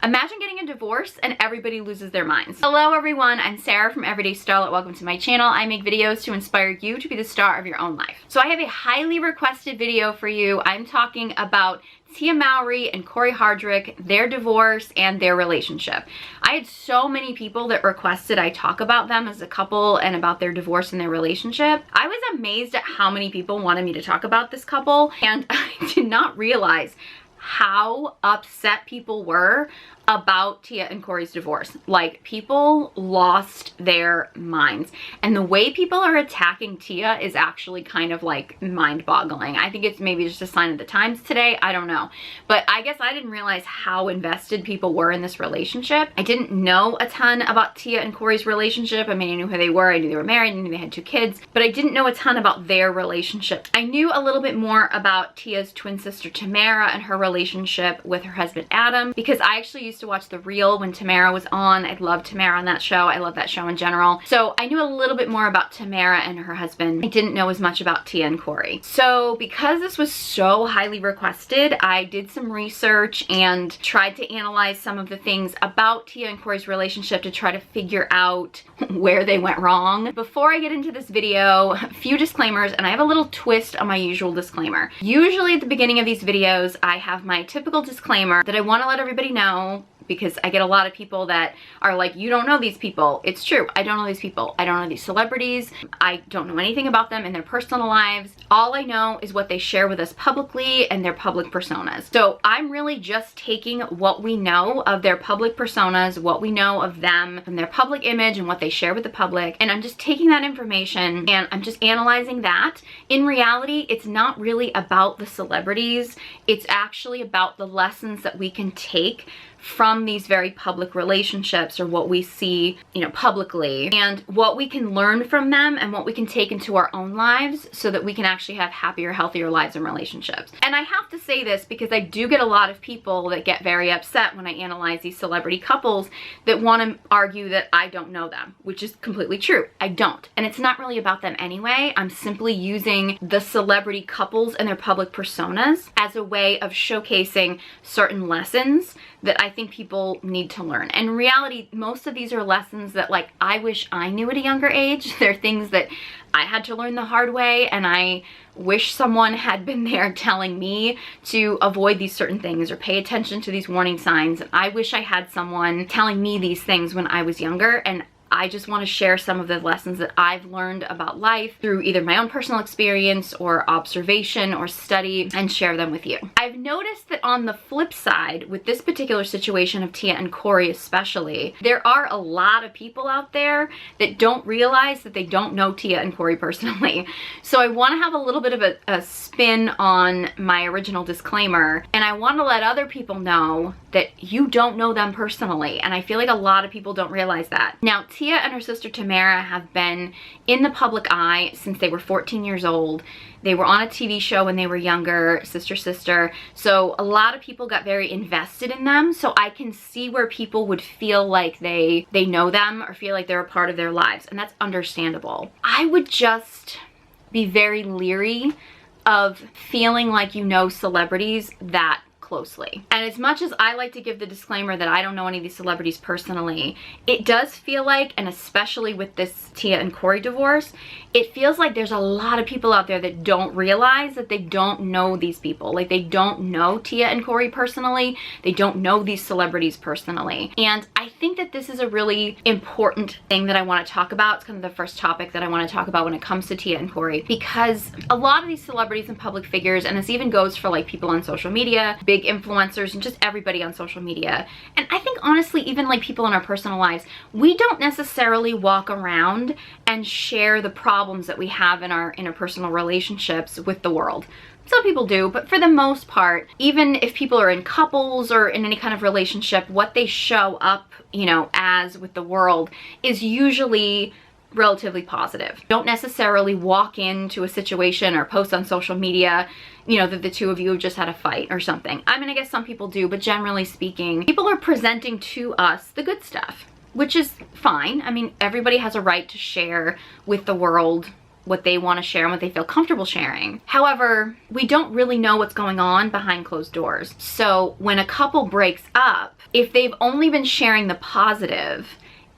Imagine getting a divorce and everybody loses their minds. Hello everyone, I'm Sarah from Everyday Starlet. Welcome to my channel. I make videos to inspire you to be the star of your own life. So I have a highly requested video for you. I'm talking about Tia Mowry and Cory Hardrict, their divorce and their relationship. I had so many people that requested I talk about them as a couple and about their divorce and their relationship. I was amazed at how many people wanted me to talk about this couple, and I did not realize how upset people were about Tia and Cory's divorce. Like, people lost their minds. And the way people are attacking Tia is actually kind of like mind-boggling. I think it's maybe just a sign of the times today. I don't know. But I guess I didn't realize how invested people were in this relationship. I didn't know a ton about Tia and Cory's relationship. I mean, I knew who they were. I knew they were married. I knew they had 2 kids. But I didn't know a ton about their relationship. I knew a little bit more about Tia's twin sister Tamara and her relationship with her husband Adam, because I actually used to watch The Real when Tamara was on. I loved Tamara on that show. I love that show in general. So I knew a little bit more about Tamara and her husband. I didn't know as much about Tia and Cory. So because this was so highly requested, I did some research and tried to analyze some of the things about Tia and Cory's relationship to try to figure out where they went wrong. Before I get into this video, a few disclaimers, and I have a little twist on my usual disclaimer. Usually at the beginning of these videos, I have my typical disclaimer that I want to let everybody know, because I get a lot of people that are like, you don't know these people. It's true. I don't know these people. I don't know these celebrities. I don't know anything about them and their personal lives. All I know is what they share with us publicly and their public personas. So I'm really just taking what we know of their public personas, what we know of them from their public image and what they share with the public, and I'm just taking that information and I'm just analyzing that. In reality, it's not really about the celebrities. It's actually about the lessons that we can take from these very public relationships, or what we see, you know, publicly, and what we can learn from them and what we can take into our own lives so that we can actually have happier, healthier lives and relationships. And I have to say this because I do get a lot of people that get very upset when I analyze these celebrity couples that want to argue that I don't know them, which is completely true. I don't. And it's not really about them anyway. I'm simply using the celebrity couples and their public personas as a way of showcasing certain lessons that I think people need to learn. And in reality, most of these are lessons that, like, I wish I knew at a younger age. They're things that I had to learn the hard way, and I wish someone had been there telling me to avoid these certain things or pay attention to these warning signs. And I wish I had someone telling me these things when I was younger, and I just want to share some of the lessons that I've learned about life through either my own personal experience or observation or study, and share them with you. I've noticed that on the flip side, with this particular situation of Tia and Cory especially, there are a lot of people out there that don't realize that they don't know Tia and Cory personally. So I want to have a little bit of a spin on my original disclaimer, and I want to let other people know that you don't know them personally, and I feel like a lot of people don't realize that. Now, Tia and her sister Tamara have been in the public eye since they were 14 years old. They were on a TV show when they were younger, sister. So a lot of people got very invested in them. So I can see where people would feel like they know them or feel like they're a part of their lives, and that's understandable. I would just be very leery of feeling like you know celebrities that closely. And as much as I like to give the disclaimer that I don't know any of these celebrities personally, it does feel like, and especially with this Tia and Cory divorce, it feels like there's a lot of people out there that don't realize that they don't know these people. Like, they don't know Tia and Cory personally. They don't know these celebrities personally. And I think that this is a really important thing that I want to talk about. It's kind of the first topic that I want to talk about when it comes to Tia and Cory, because a lot of these celebrities and public figures, and this even goes for like people on social media, big influencers, and just everybody on social media, and I think honestly even like people in our personal lives, we don't necessarily walk around and share the problems that we have in our interpersonal relationships with the world. Some people do, but for the most part, even if people are in couples or in any kind of relationship, what they show up, you know, as with the world is usually relatively positive. Don't necessarily walk into a situation or post on social media, you know, that the two of you have just had a fight or something. I mean, I guess some people do, but generally speaking, people are presenting to us the good stuff, which is fine. I mean, everybody has a right to share with the world what they want to share and what they feel comfortable sharing. However, we don't really know what's going on behind closed doors. So when a couple breaks up, if they've only been sharing the positive,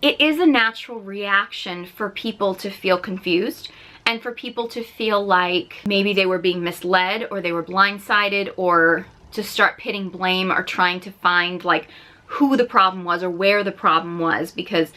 it is a natural reaction for people to feel confused and for people to feel like maybe they were being misled or they were blindsided, or to start pitting blame or trying to find like who the problem was or where the problem was, because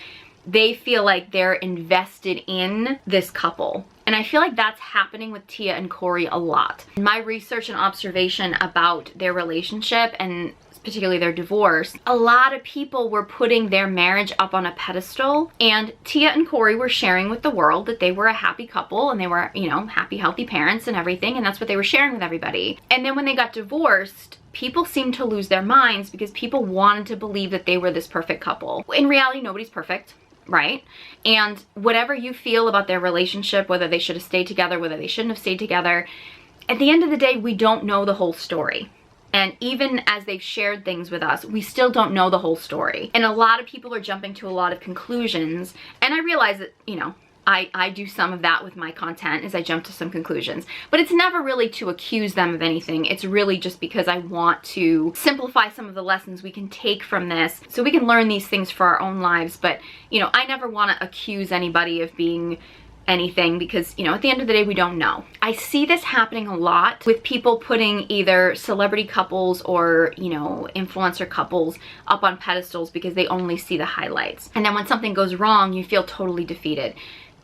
they feel like they're invested in this couple. And I feel like that's happening with Tia and Cory a lot. In my research and observation about their relationship, and particularly their divorce, a lot of people were putting their marriage up on a pedestal, and Tia and Cory were sharing with the world that they were a happy couple and they were, you know, happy, healthy parents and everything, and that's what they were sharing with everybody. And then when they got divorced, people seemed to lose their minds because people wanted to believe that they were this perfect couple. In reality, nobody's perfect, right? And whatever you feel about their relationship, whether they should have stayed together, whether they shouldn't have stayed together, at the end of the day, we don't know the whole story. And even as they've shared things with us, we still don't know the whole story. And a lot of people are jumping to a lot of conclusions. And I realize that, you know, I do some of that with my content, is I jump to some conclusions. But it's never really to accuse them of anything. It's really just because I want to simplify some of the lessons we can take from this so we can learn these things for our own lives. But, you know, I never want to accuse anybody of being anything, because, you know, at the end of the day, we don't know. I see this happening a lot with people putting either celebrity couples or, you know, influencer couples up on pedestals because they only see the highlights. And then when something goes wrong, you feel totally defeated.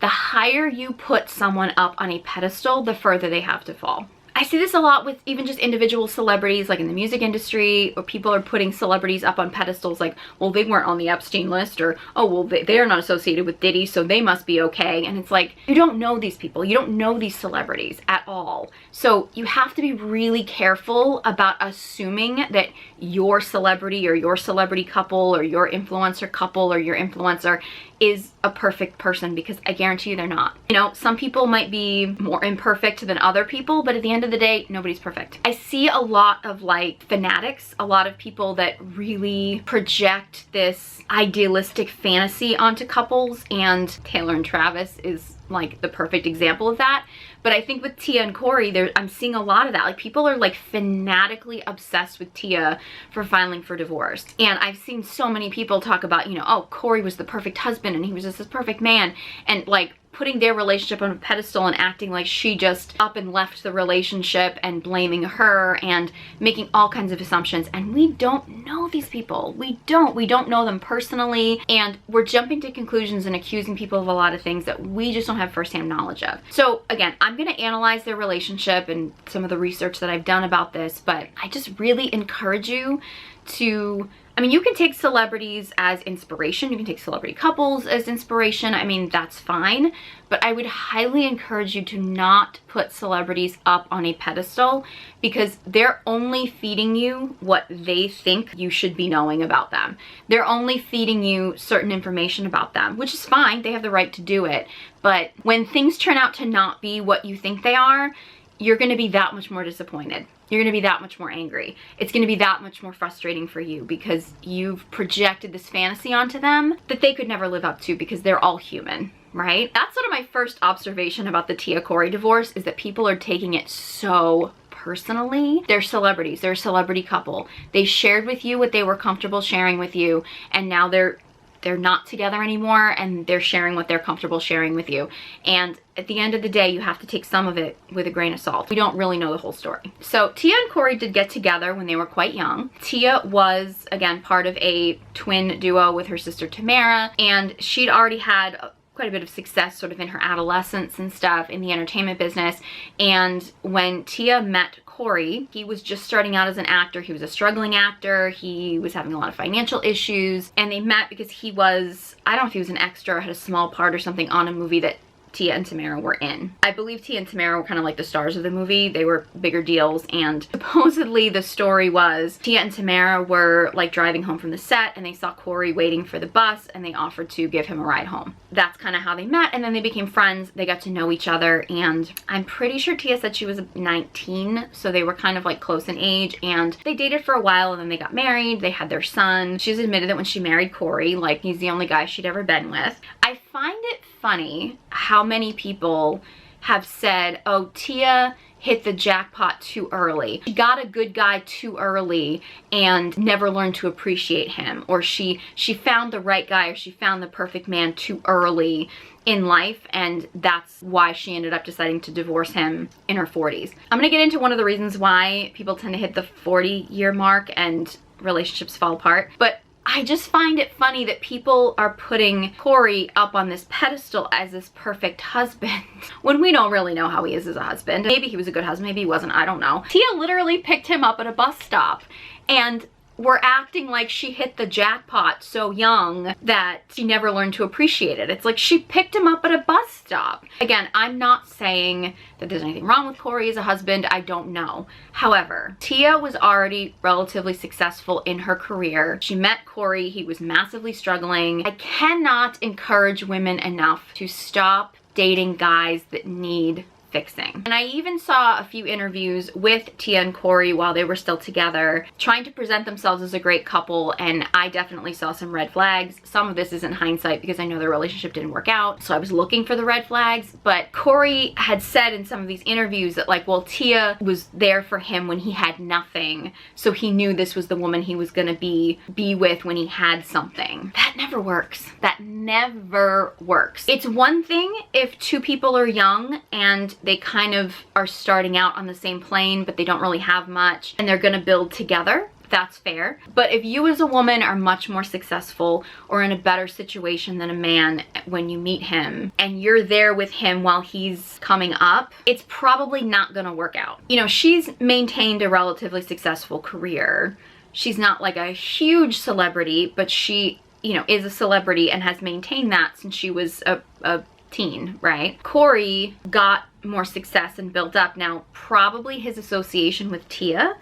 The higher you put someone up on a pedestal, the further they have to fall. I see this a lot with even just individual celebrities, like in the music industry, or people are putting celebrities up on pedestals like, well, they weren't on the Epstein list, or, oh, well, they're not associated with Diddy, so they must be okay. And it's like, you don't know these people. You don't know these celebrities at all. So you have to be really careful about assuming that your celebrity or your celebrity couple or your influencer couple or your influencer is a perfect person, because I guarantee you they're not. You know, some people might be more imperfect than other people, but at the end of the day, nobody's perfect. I see a lot of like fanatics, a lot of people that really project this idealistic fantasy onto couples, and Taylor and Travis is like the perfect example of that. But I think with Tia and Cory, I'm seeing a lot of that. Like, people are like fanatically obsessed with Tia for filing for divorce. And I've seen so many people talk about, you know, oh, Cory was the perfect husband and he was just this perfect man. And like putting their relationship on a pedestal and acting like she just up and left the relationship and blaming her and making all kinds of assumptions. And we don't know these people. We don't know them personally. And we're jumping to conclusions and accusing people of a lot of things that we just don't have firsthand knowledge of. So again, I'm going to analyze their relationship and some of the research that I've done about this, but I just really encourage you to, I mean, you can take celebrities as inspiration. You can take celebrity couples as inspiration. I mean, that's fine. But I would highly encourage you to not put celebrities up on a pedestal, because they're only feeding you what they think you should be knowing about them. They're only feeding you certain information about them, which is fine. They have the right to do it. But when things turn out to not be what you think they are, you're going to be that much more disappointed. You're going to be that much more angry. It's going to be that much more frustrating for you, because you've projected this fantasy onto them that they could never live up to, because they're all human, right? That's sort of my first observation about the Tia Cory divorce, is that people are taking it so personally. They're celebrities. They're a celebrity couple. They shared with you what they were comfortable sharing with you, and now they're not together anymore, and they're sharing what they're comfortable sharing with you. And at the end of the day, you have to take some of it with a grain of salt. We don't really know the whole story. So Tia and Cory did get together when they were quite young. Tia was, again, part of a twin duo with her sister Tamara, and she'd already had quite a bit of success sort of in her adolescence and stuff in the entertainment business. And when Tia met Cory, he was just starting out as an actor. He was a struggling actor. He was having a lot of financial issues, and they met because he was, I don't know if he was an extra or had a small part or something on a movie that Tia and Tamara were in. I believe Tia and Tamara were kind of like the stars of the movie. They were bigger deals, and supposedly the story was Tia and Tamara were like driving home from the set, and they saw Cory waiting for the bus, and they offered to give him a ride home. That's kind of how they met, and then they became friends. They got to know each other, and I'm pretty sure Tia said she was 19, so they were kind of like close in age, and they dated for a while, and then they got married. They had their son. She's admitted that when she married Cory, like, he's the only guy she'd ever been with. I find it funny how many people have said, oh, Tia hit the jackpot too early. She got a good guy too early and never learned to appreciate him. Or she found the right guy, or she found the perfect man too early in life, and that's why she ended up deciding to divorce him in her 40s. I'm gonna get into one of the reasons why people tend to hit the 40-year mark and relationships fall apart, but I just find it funny that people are putting Cory up on this pedestal as this perfect husband when we don't really know how he is as a husband. Maybe he was a good husband, maybe he wasn't, I don't know. Tia literally picked him up at a bus stop, and we're acting like she hit the jackpot so young that she never learned to appreciate it. It's like she picked him up at a bus stop. Again, I'm not saying that there's anything wrong with Cory as a husband. I don't know. However, Tia was already relatively successful in her career. She met Cory. He was massively struggling. I cannot encourage women enough to stop dating guys that need fixing. And I even saw a few interviews with Tia and Cory while they were still together, trying to present themselves as a great couple, and I definitely saw some red flags. Some of this is in hindsight because I know their relationship didn't work out, so I was looking for the red flags. But Cory had said in some of these interviews that, like, well, Tia was there for him when he had nothing, so he knew this was the woman he was gonna be with when he had something. That never works. That never works. It's one thing if two people are young and they kind of are starting out on the same plane, but they don't really have much, and they're gonna build together. That's fair. But if you as a woman are much more successful or in a better situation than a man when you meet him, and you're there with him while he's coming up, it's probably not gonna work out. You know, she's maintained a relatively successful career. She's not like a huge celebrity, but she, you know, is a celebrity and has maintained that since she was a teen, right? Cory got more success and built up. Now, probably his association with Tia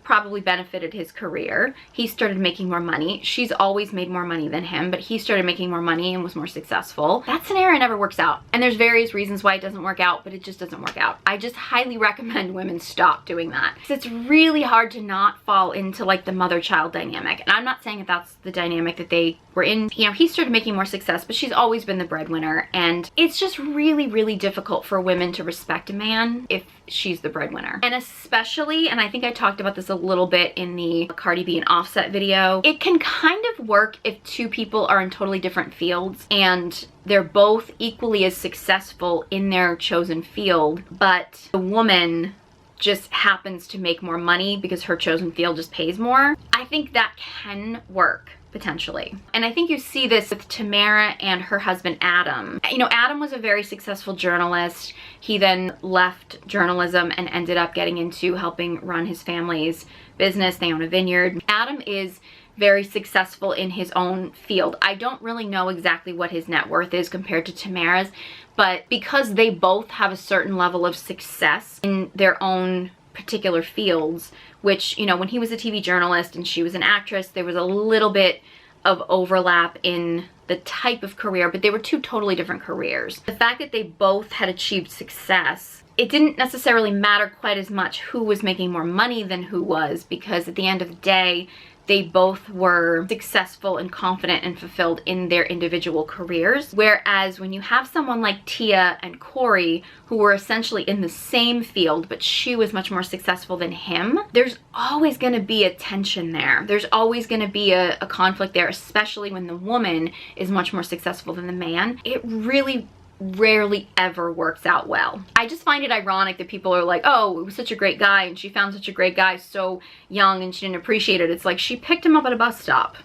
probably benefited his career. He started making more money. She's always made more money than him, but he started making more money and was more successful. That scenario never works out. And there's various reasons why it doesn't work out, but it just doesn't work out. I just highly recommend women stop doing that. It's really hard to not fall into like the mother-child dynamic. And I'm not saying that that's the dynamic that they were in. You know, he started making more success, but she's always been the breadwinner. And it's just really, really difficult for women to respect a man if she's the breadwinner. And especially, and I think I talked about this a little bit in the Cardi B and Offset video, it can kind of work if two people are in totally different fields and they're both equally as successful in their chosen field, but the woman just happens to make more money because her chosen field just pays more. I think that can work potentially. And I think you see this with Tamara and her husband Adam. You know, Adam was a very successful journalist. He then left journalism and ended up getting into helping run his family's business. They own a vineyard. Adam is very successful in his own field. I don't really know exactly what his net worth is compared to Tamara's, but because they both have a certain level of success in their own particular fields, which, you know, when he was a TV journalist and she was an actress, there was a little bit of overlap in the type of career, but they were two totally different careers. The fact that they both had achieved success, it didn't necessarily matter quite as much who was making more money than who was, because at the end of the day, they both were successful and confident and fulfilled in their individual careers. Whereas when you have someone like Tia and Cory, who were essentially in the same field, but she was much more successful than him, there's always gonna be a tension there. There's always gonna be a conflict there, especially when the woman is much more successful than the man. It really rarely ever works out well. I just find it ironic that people are like, oh, it was such a great guy and she found such a great guy so young and she didn't appreciate it. It's like she picked him up at a bus stop.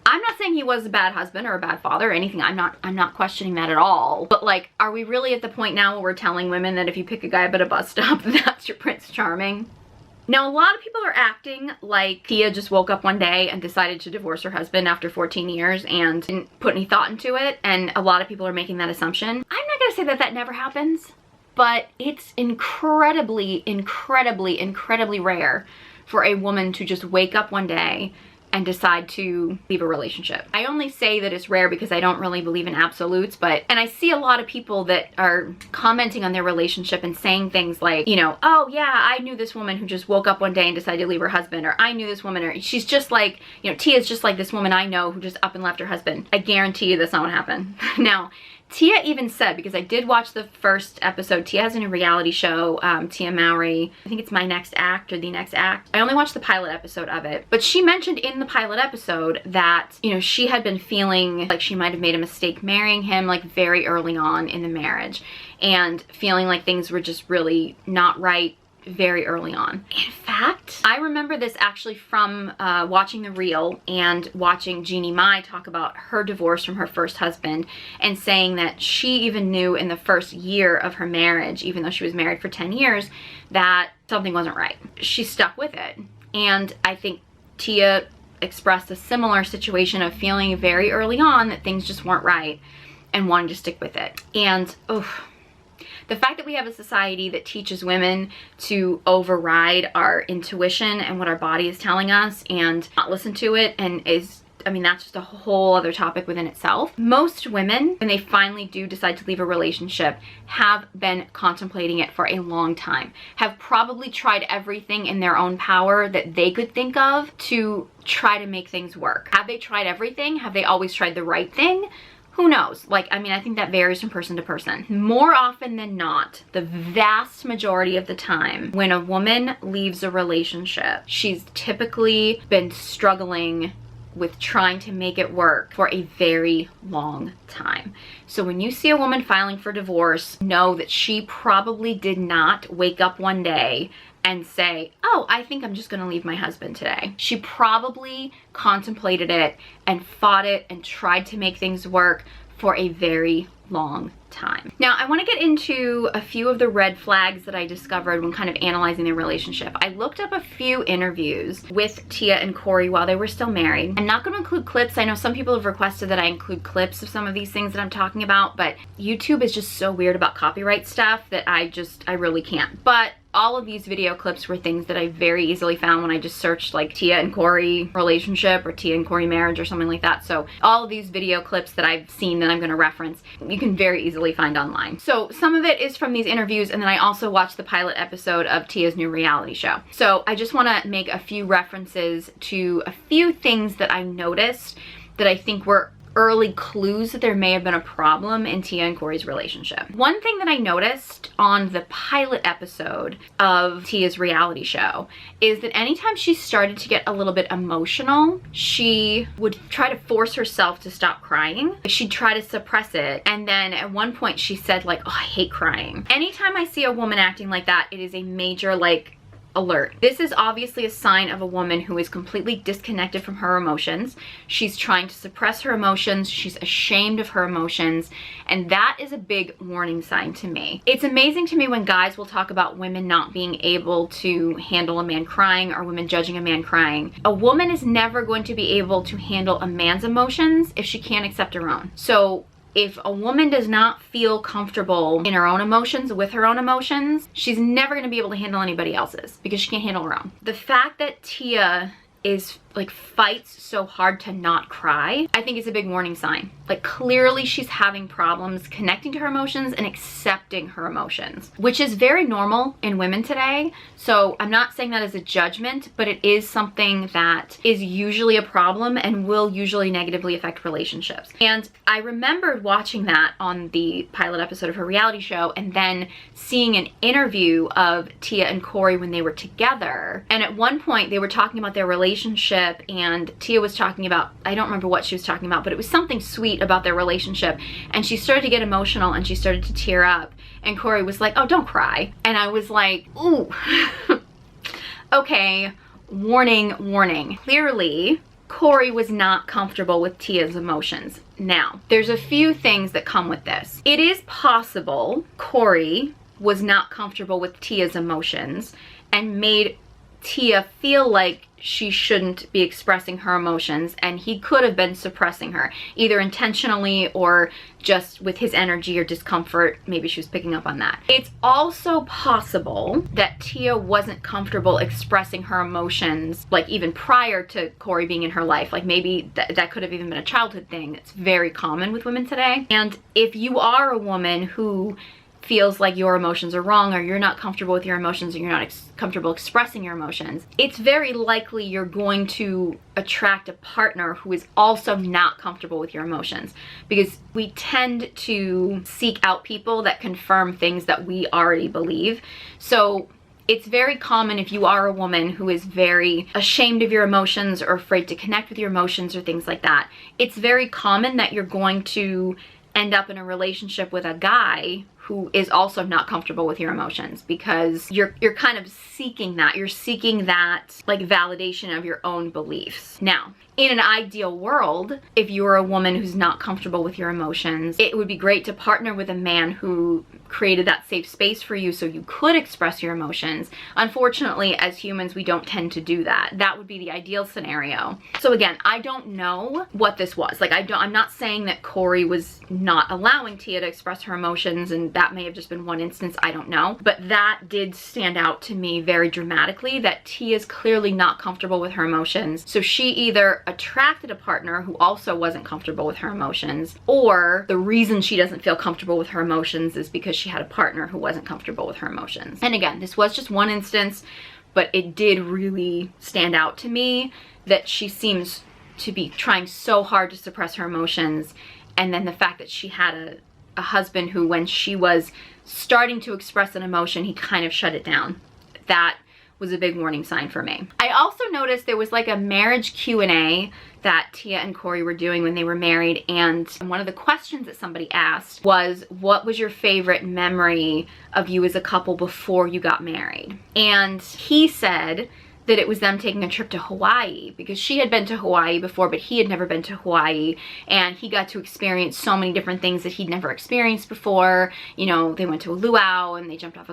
I'm not saying he was a bad husband or a bad father or anything. I'm not questioning that at all. But like, are we really at the point now where we're telling women that if you pick a guy up at a bus stop, that's your Prince Charming? Now, a lot of people are acting like Tia just woke up one day and decided to divorce her husband after 14 years and didn't put any thought into it, and a lot of people are making that assumption. I'm not gonna say that that never happens, but it's incredibly, incredibly, incredibly rare for a woman to just wake up one day and decide to leave a relationship. I only say that it's rare because I don't really believe in absolutes, and I see a lot of people that are commenting on their relationship and saying things like, you know, oh yeah, I knew this woman who just woke up one day and decided to leave her husband, or I knew this woman, or she's just like, you know, Tia's just like this woman I know who just up and left her husband. I guarantee you that's not what happened. Now, Tia even said, because I did watch the first episode, Tia has a new reality show, Tia Mowry, I think it's My Next Act or The Next Act. I only watched the pilot episode of it, but she mentioned in the pilot episode that, you know, she had been feeling like she might have made a mistake marrying him like very early on in the marriage, and feeling like things were just really not right very early on. In fact, I remember this actually from watching The Real and watching Jeannie Mai talk about her divorce from her first husband, and saying that she even knew in the first year of her marriage, even though she was married for 10 years, that something wasn't right. She stuck with it. And I think Tia expressed a similar situation of feeling very early on that things just weren't right and wanting to stick with it. And the fact that we have a society that teaches women to override our intuition and what our body is telling us and not listen to it, and I mean, that's just a whole other topic within itself. Most women, when they finally do decide to leave a relationship, have been contemplating it for a long time, have probably tried everything in their own power that they could think of to try to make things work. Have they tried everything? Have they always tried the right thing? Who knows? Like, I mean, I think that varies from person to person. More often than not, the vast majority of the time, when a woman leaves a relationship, she's typically been struggling with trying to make it work for a very long time. So when you see a woman filing for divorce, know that she probably did not wake up one day and say, oh, I think I'm just gonna leave my husband today. She probably contemplated it and fought it and tried to make things work for a very long time. Now, I want to get into a few of the red flags that I discovered when kind of analyzing their relationship. I looked up a few interviews with Tia and Cory while they were still married. I'm not going to include clips. I know some people have requested that I include clips of some of these things that I'm talking about, but YouTube is just so weird about copyright stuff that I really can't. But all of these video clips were things that I very easily found when I just searched like Tia and Cory relationship or Tia and Cory marriage or something like that. So all of these video clips that I've seen that I'm going to reference, you can very easily find online. So some of it is from these interviews, and then I also watched the pilot episode of Tia's new reality show. So I just want to make a few references to a few things that I noticed that I think were early clues that there may have been a problem in Tia and Cory's relationship. One thing that I noticed on the pilot episode of Tia's reality show is that anytime she started to get a little bit emotional, she would try to force herself to stop crying. She'd try to suppress it, and then at one point she said like, oh, I hate crying. Anytime I see a woman acting like that, it is a major like alert. This is obviously a sign of a woman who is completely disconnected from her emotions. She's trying to suppress her emotions. She's ashamed of her emotions. And that is a big warning sign to me. It's amazing to me when guys will talk about women not being able to handle a man crying or women judging a man crying. A woman is never going to be able to handle a man's emotions if she can't accept her own. So if a woman does not feel comfortable in her own emotions, with her own emotions, she's never going to be able to handle anybody else's because she can't handle her own. The fact that Tia is like fights so hard to not cry, I think is a big warning sign. Like clearly she's having problems connecting to her emotions and accepting her emotions, which is very normal in women today. So I'm not saying that as a judgment, but it is something that is usually a problem and will usually negatively affect relationships. And I remembered watching that on the pilot episode of her reality show, and then seeing an interview of Tia and Cory when they were together. And at one point they were talking about their relationship, and Tia was talking about, I don't remember what she was talking about, but it was something sweet about their relationship, and she started to get emotional and she started to tear up, and Cory was like, oh, don't cry. And I was like, ooh. Okay, warning, warning. Clearly Cory was not comfortable with Tia's emotions. Now, there's a few things that come with this. It is possible Cory was not comfortable with Tia's emotions and made Tia feel like she shouldn't be expressing her emotions, and he could have been suppressing her, either intentionally or just with his energy or discomfort. Maybe she was picking up on that. It's also possible that Tia wasn't comfortable expressing her emotions, like even prior to Cory being in her life. Like maybe that could have even been a childhood thing. It's very common with women today. And if you are a woman who feels like your emotions are wrong, or you're not comfortable with your emotions, or you're not comfortable expressing your emotions, it's very likely you're going to attract a partner who is also not comfortable with your emotions, because we tend to seek out people that confirm things that we already believe. So it's very common, if you are a woman who is very ashamed of your emotions or afraid to connect with your emotions or things like that, it's very common that you're going to end up in a relationship with a guy who is also not comfortable with your emotions, because you're kind of seeking that. You're seeking that like validation of your own beliefs. Now, in an ideal world, if you're a woman who's not comfortable with your emotions, it would be great to partner with a man who created that safe space for you so you could express your emotions. Unfortunately, as humans, we don't tend to do that. That would be the ideal scenario. So again, I don't know what this was. Like, I'm not saying that Cory was not allowing Tia to express her emotions, and that may have just been one instance, I don't know. But that did stand out to me very dramatically, that Tia's clearly not comfortable with her emotions. So she either attracted a partner who also wasn't comfortable with her emotions, or the reason she doesn't feel comfortable with her emotions is because she had a partner who wasn't comfortable with her emotions. And again, this was just one instance, but it did really stand out to me that she seems to be trying so hard to suppress her emotions. And then the fact that she had a husband who, when she was starting to express an emotion, he kind of shut it down. That was a big warning sign for me. I also noticed there was like a marriage Q&A that Tia and Cory were doing when they were married, and one of the questions that somebody asked was, what was your favorite memory of you as a couple before you got married? And he said that it was them taking a trip to Hawaii, because she had been to Hawaii before, but he had never been to Hawaii, and he got to experience so many different things that he'd never experienced before. You know, they went to a luau and they jumped off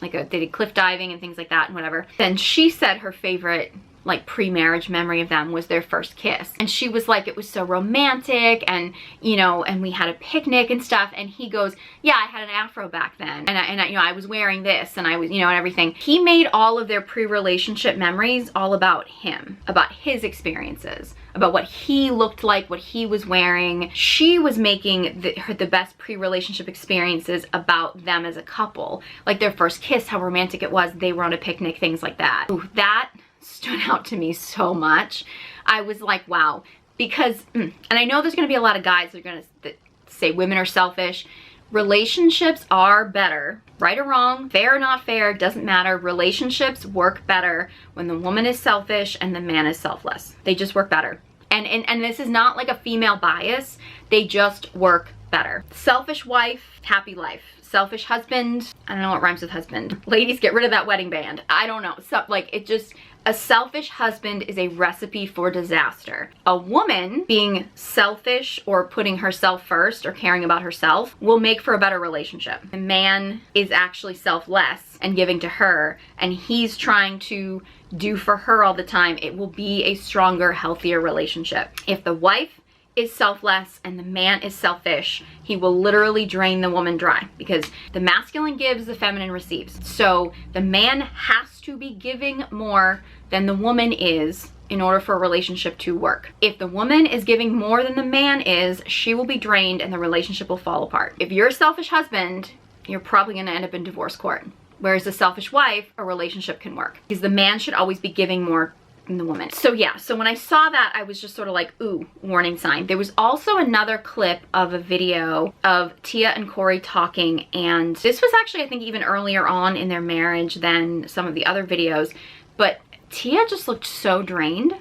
they did cliff diving and things like that and whatever. Then she said her favorite like pre-marriage memory of them was their first kiss, and she was like, it was so romantic, and you know, and we had a picnic and stuff. And he goes, yeah, I had an afro back then, and I you know, I was wearing this, and I was, you know, and everything. He made all of their pre-relationship memories all about him, about his experiences, about what he looked like, what he was wearing. She was making the best pre-relationship experiences about them as a couple, like their first kiss, how romantic it was, they were on a picnic, things like that. Ooh, that stood out to me so much. I was like, wow. Because, and I know there's going to be a lot of guys that are going to say women are selfish. Relationships are better, right or wrong, fair or not fair, doesn't matter. Relationships work better when the woman is selfish and the man is selfless. They just work better. And this is not like a female bias. They just work better. Selfish wife, happy life. Selfish husband, I don't know what rhymes with husband. Ladies, get rid of that wedding band. I don't know. So, like, it just, a selfish husband is a recipe for disaster. A woman being selfish or putting herself first or caring about herself will make for a better relationship. The man is actually selfless and giving to her, and he's trying to do for her all the time. It will be a stronger, healthier relationship. If the wife is selfless and the man is selfish, he will literally drain the woman dry, because the masculine gives, the feminine receives. So the man has to be giving more than the woman is in order for a relationship to work. If the woman is giving more than the man is, she will be drained and the relationship will fall apart. If you're a selfish husband, you're probably going to end up in divorce court. Whereas a selfish wife, a relationship can work, because the man should always be giving more than the woman. So yeah, so when I saw that, I was just sort of like, ooh, warning sign. There was also another clip of a video of Tia and Cory talking, and this was actually, I think, even earlier on in their marriage than some of the other videos, but Tia just looked so drained.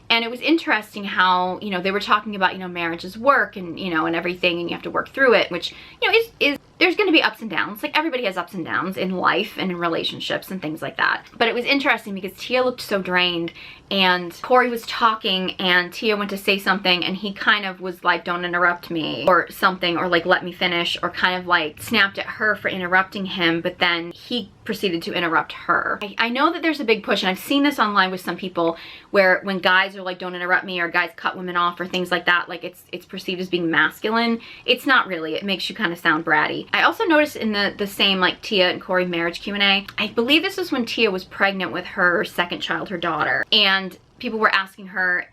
And it was interesting how, you know, they were talking about, you know, marriage is work, and, you know, and everything, and you have to work through it, which, you know, is there's going to be ups and downs. Like, everybody has ups and downs in life and in relationships and things like that. But it was interesting because Tia looked so drained, and Cory was talking, and Tia went to say something, and he kind of was like, don't interrupt me, or something, or like, let me finish, or kind of like snapped at her for interrupting him, but then he proceeded to interrupt her. I know that there's a big push, and I've seen this online with some people, where when guys are like, don't interrupt me, or guys cut women off, or things like that, like it's perceived as being masculine. It's not really. It makes you kind of sound bratty. I also noticed in the same like Tia and Cory marriage Q&A, I believe this was when Tia was pregnant with her second child, her daughter, and people were asking her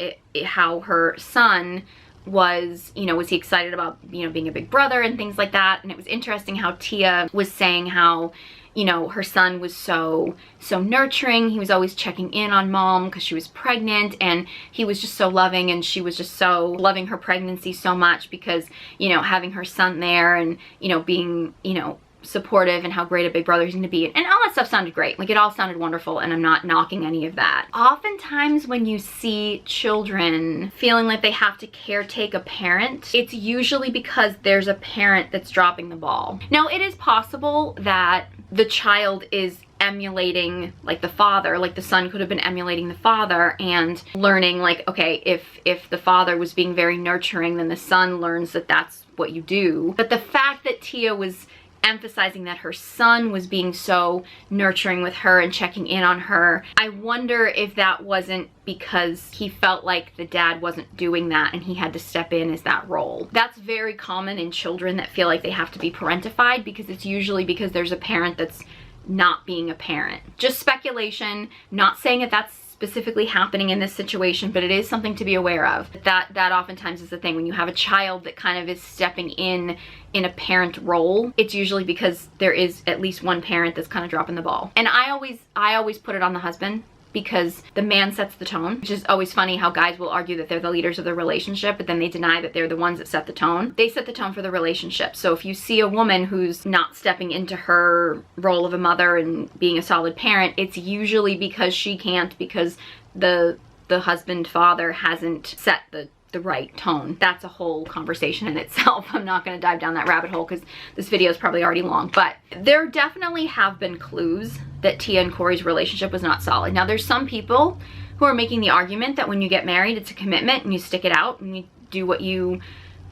how her son was, you know, was he excited about, you know, being a big brother and things like that. And it was interesting how Tia was saying how, you know, her son was so nurturing. He was always checking in on mom because she was pregnant, and he was just so loving, and she was just so loving her pregnancy so much because, you know, having her son there and, you know, being, you know, supportive, and how great a big brother he's going to be, and all that stuff sounded great. Like, it all sounded wonderful, and I'm not knocking any of that. Oftentimes when you see children feeling like they have to caretake a parent, it's usually because there's a parent that's dropping the ball. Now, it is possible that the child is emulating like the father, like the son could have been emulating the father and learning like, okay, if the father was being very nurturing, then the son learns that that's what you do. But the fact that Tia was emphasizing that her son was being so nurturing with her and checking in on her, I wonder if that wasn't because he felt like the dad wasn't doing that and he had to step in as that role. That's very common in children that feel like they have to be parentified, because it's usually because there's a parent that's not being a parent. Just speculation, not saying that that's specifically happening in this situation, but it is something to be aware of. That oftentimes is the thing when you have a child that kind of is stepping in a parent role. It's usually because there is at least one parent that's kind of dropping the ball. And I always put it on the husband, because the man sets the tone, which is always funny how guys will argue that they're the leaders of the relationship, but then they deny that they're the ones that set the tone. They set the tone for the relationship. So if you see a woman who's not stepping into her role of a mother and being a solid parent, it's usually because she can't, because the husband, father hasn't set the right tone. That's a whole conversation in itself. I'm not going to dive down that rabbit hole because this video is probably already long, but there definitely have been clues that Tia and Cory's relationship was not solid. Now, there's some people who are making the argument that when you get married, it's a commitment and you stick it out and you do what you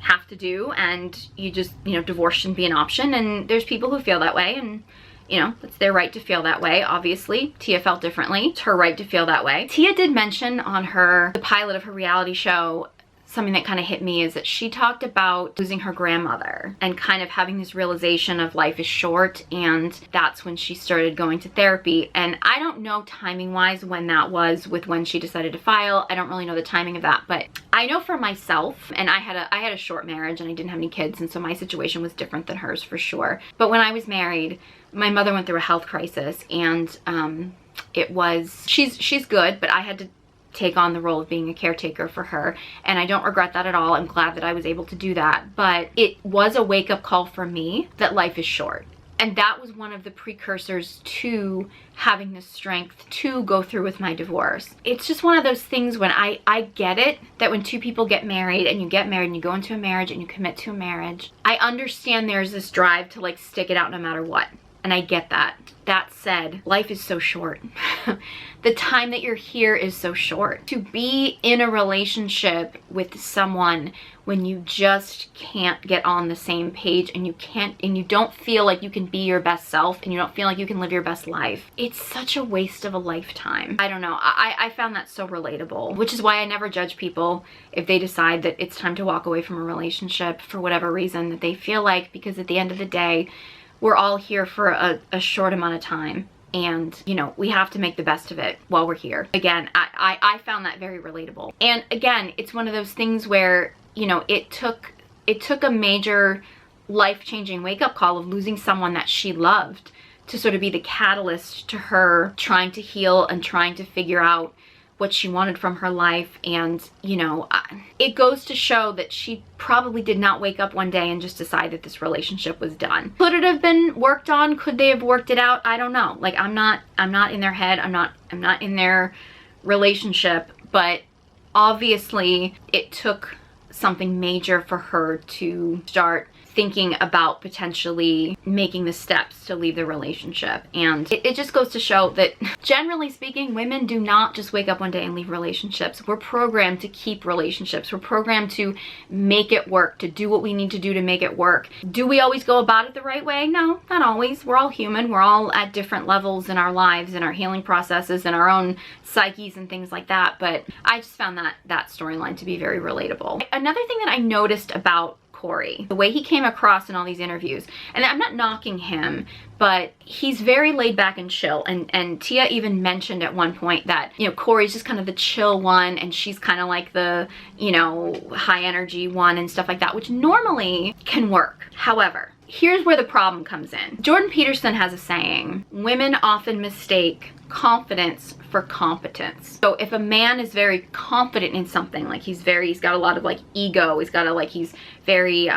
have to do, and you just, you know, divorce shouldn't be an option. And there's people who feel that way, and you know, it's their right to feel that way. Obviously, Tia felt differently. It's her right to feel that way. Tia did mention on the pilot of her reality show, something that kind of hit me is that she talked about losing her grandmother and kind of having this realization of life is short, and that's when she started going to therapy. And I don't know timing wise when that was with when she decided to file. I don't really know the timing of that, but I know for myself, and I had a short marriage and I didn't have any kids, and so my situation was different than hers for sure. But when I was married, my mother went through a health crisis, and she's good, but I had to take on the role of being a caretaker for her, and I don't regret that at all. I'm glad that I was able to do that, but it was a wake-up call for me that life is short. And that was one of the precursors to having the strength to go through with my divorce. It's just one of those things when I get it, that when two people get married and you go into a marriage and you commit to a marriage, I understand there's this drive to like stick it out no matter what. And I get that. That said, life is so short. The time that you're here is so short. To be in a relationship with someone when you just can't get on the same page, and you don't feel like you can be your best self, and you don't feel like you can live your best life, it's such a waste of a lifetime. I don't know. I found that so relatable, which is why I never judge people if they decide that it's time to walk away from a relationship for whatever reason that they feel like, because at the end of the day, we're all here for a short amount of time, and you know, we have to make the best of it while we're here. Again, I found that very relatable. And again, it's one of those things where, you know, it took a major life-changing wake-up call of losing someone that she loved to sort of be the catalyst to her trying to heal and trying to figure out what she wanted from her life. And you know, it goes to show that she probably did not wake up one day and just decide that this relationship was done. Could it have been worked on? Could they have worked it out? I don't know. Like, I'm not in their head. I'm not in their relationship, but obviously it took something major for her to start thinking about potentially making the steps to leave the relationship. And it just goes to show that, generally speaking, women do not just wake up one day and leave relationships. We're programmed to keep relationships. We're programmed to make it work, to do what we need to do to make it work. Do we always go about it the right way? No, not always. We're all human. We're all at different levels in our lives, in our healing processes, in our own psyches and things like that. But I just found that storyline to be very relatable. Another thing that I noticed about Cory, the way he came across in all these interviews, and I'm not knocking him, but he's very laid back and chill. And Tia even mentioned at one point that, you know, Cory's just kind of the chill one and she's kind of like the, you know, high energy one and stuff like that, which normally can work. However, here's where the problem comes in. Jordan Peterson has a saying, women often mistake confidence for competence. So if a man is very confident in something, like he's got a lot of like ego, he's very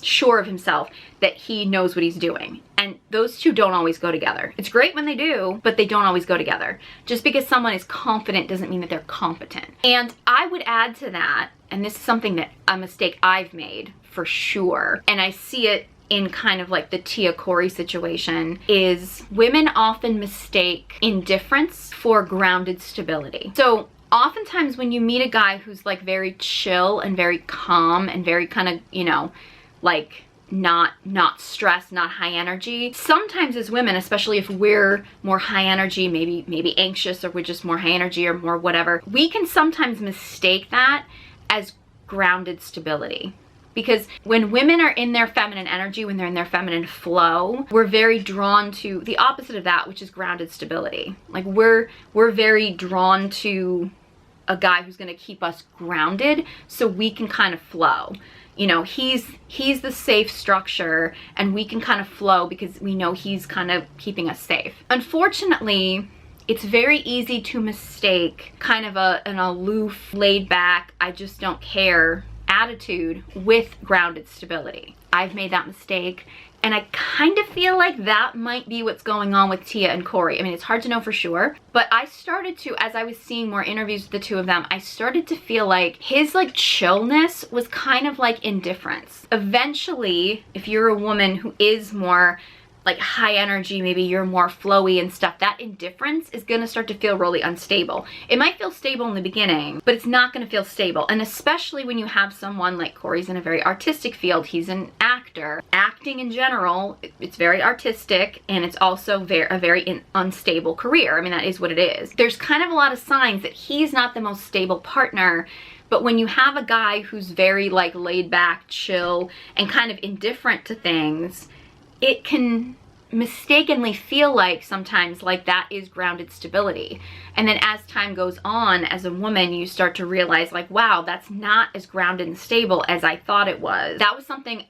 sure of himself that he knows what he's doing. And those two don't always go together. It's great when they do, but they don't always go together. Just because someone is confident doesn't mean that they're competent. And I would add to that, and this is something that a mistake I've made for sure, and I see it in kind of like the Tia Cory situation, is women often mistake indifference for grounded stability. So oftentimes when you meet a guy who's like very chill and very calm and very kind of, you know, like not stressed, not high energy, sometimes as women, especially if we're more high energy, maybe anxious, or we're just more high energy or more whatever, we can sometimes mistake that as grounded stability. Because when women are in their feminine energy, when they're in their feminine flow, we're very drawn to the opposite of that, which is grounded stability. Like we're very drawn to a guy who's gonna keep us grounded so we can kind of flow. You know, he's the safe structure and we can kind of flow because we know he's kind of keeping us safe. Unfortunately, it's very easy to mistake kind of an aloof, laid back, I just don't care attitude with grounded stability. I've made that mistake, and I kind of feel like that might be what's going on with Tia and Cory. I mean, it's hard to know for sure, but I started to, as I was seeing more interviews with the two of them, I started to feel like his like chillness was kind of like indifference. Eventually, if you're a woman who is more like high energy, maybe you're more flowy and stuff, that indifference is gonna start to feel really unstable. It might feel stable in the beginning, but it's not gonna feel stable. And especially when you have someone like Cory's in a very artistic field, he's an actor. Acting in general, it's very artistic, and it's also a very unstable career. I mean, that is what it is. There's kind of a lot of signs that he's not the most stable partner. But when you have a guy who's very like laid back, chill, and kind of indifferent to things, it can mistakenly feel like sometimes like that is grounded stability. And then as time goes on, as a woman, you start to realize like, wow, that's not as grounded and stable as I thought it was. That was something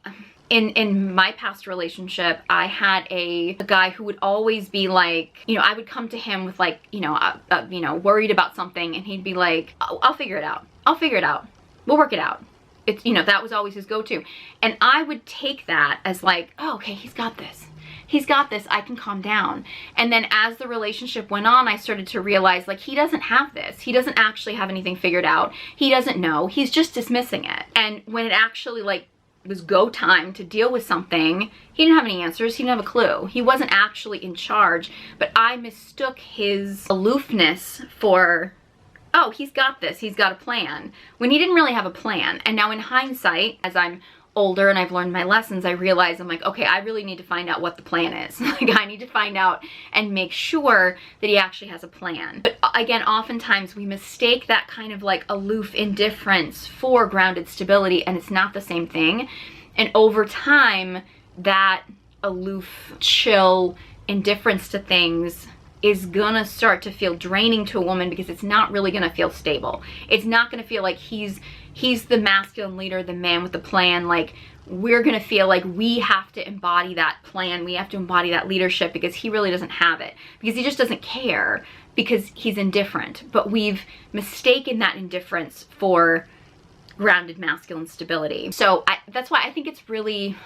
in my past relationship. I had a guy who would always be like, you know, I would come to him with like, you know, worried about something, and he'd be like, oh, I'll figure it out. I'll figure it out. We'll work it out. It's, you know, that was always his go-to. And I would take that as like, oh, okay, he's got this. He's got this, I can calm down. And then as the relationship went on, I started to realize like he doesn't have this. He doesn't actually have anything figured out. He doesn't know. He's just dismissing it. And when it actually like was go time to deal with something, he didn't have any answers. He didn't have a clue. He wasn't actually in charge, but I mistook his aloofness for, oh, he's got this, he's got a plan, when he didn't really have a plan. And now in hindsight, as I'm older and I've learned my lessons, I realize I'm like, okay, I really need to find out what the plan is. Like I need to find out and make sure that he actually has a plan. But again, oftentimes we mistake that kind of like aloof indifference for grounded stability, and it's not the same thing. And over time, that aloof, chill indifference to things is gonna start to feel draining to a woman, because it's not really gonna feel stable. It's not gonna feel like he's the masculine leader, the man with the plan. Like we're gonna feel like we have to embody that plan, we have to embody that leadership, because he really doesn't have it, because he just doesn't care, because he's indifferent. But we've mistaken that indifference for grounded masculine stability. So that's why I think it's really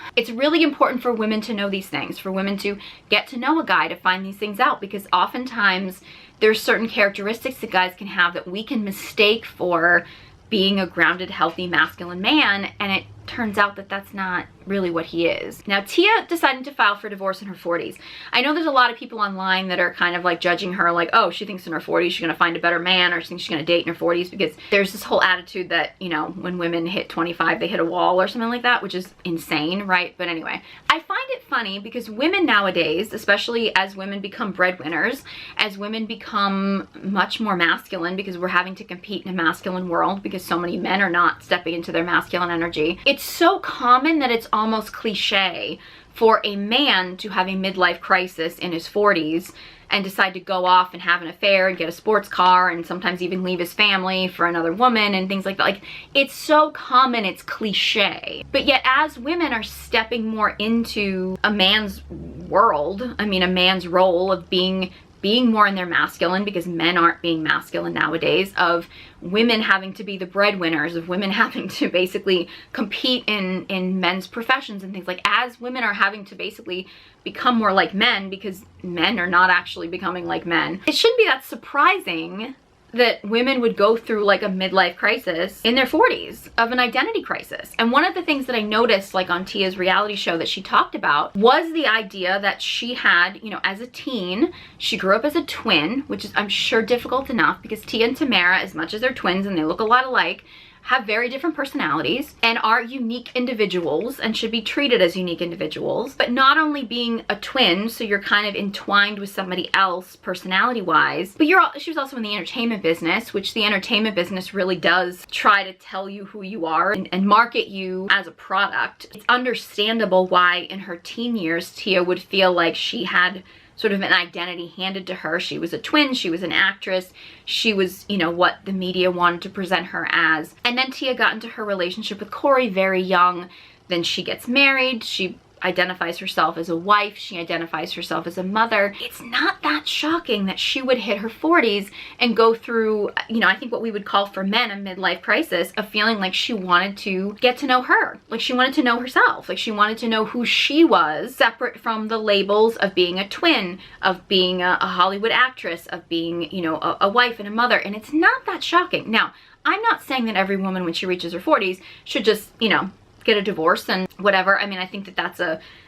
important for women to know these things, for women to get to know a guy, to find these things out, because oftentimes there's certain characteristics that guys can have that we can mistake for being a grounded, healthy, masculine man, and it turns out that that's not really what he is. Now, Tia decided to file for divorce in her 40s. I know there's a lot of people online that are kind of like judging her, like, oh, she thinks in her 40s she's gonna find a better man, or she thinks she's gonna date in her 40s, because there's this whole attitude that, you know, when women hit 25, they hit a wall or something like that, which is insane, right? But anyway, I find it funny because women nowadays, especially as women become breadwinners, as women become much more masculine because we're having to compete in a masculine world because so many men are not stepping into their masculine energy, it's so common that it's almost cliche for a man to have a midlife crisis in his 40s and decide to go off and have an affair and get a sports car and sometimes even leave his family for another woman and things like that. Like, it's so common, it's cliche. But yet as women are stepping more into a man's world, I mean a man's role of being more in their masculine, because men aren't being masculine nowadays, of women having to be the breadwinners, of women having to basically compete in men's professions and things, like as women are having to basically become more like men because men are not actually becoming like men, it shouldn't be that surprising that women would go through like a midlife crisis in their 40s, of an identity crisis. And one of the things that I noticed like on Tia's reality show that she talked about was the idea that she had, you know, as a teen, she grew up as a twin, which is I'm sure difficult enough because Tia and Tamara, as much as they're twins and they look a lot alike, have very different personalities and are unique individuals and should be treated as unique individuals. But not only being a twin, so you're kind of entwined with somebody else personality-wise, but she was also in the entertainment business, which the entertainment business really does try to tell you who you are and market you as a product. It's understandable why in her teen years, Tia would feel like she had sort of an identity handed to her. She was a twin, she was an actress, she was, you know, what the media wanted to present her as. And then Tia got into her relationship with Cory very young. Then she gets married, she identifies herself as a wife, she identifies herself as a mother. It's not that shocking that she would hit her 40s and go through, you know, I think what we would call for men a midlife crisis of feeling like she wanted to get to know her, like she wanted to know herself, like she wanted to know who she was, separate from the labels of being a twin, of being a Hollywood actress, of being, you know, a wife and a mother. And it's not that shocking. Now, I'm not saying that every woman when she reaches her 40s should just, you know, get a divorce and whatever. I mean, I think that that's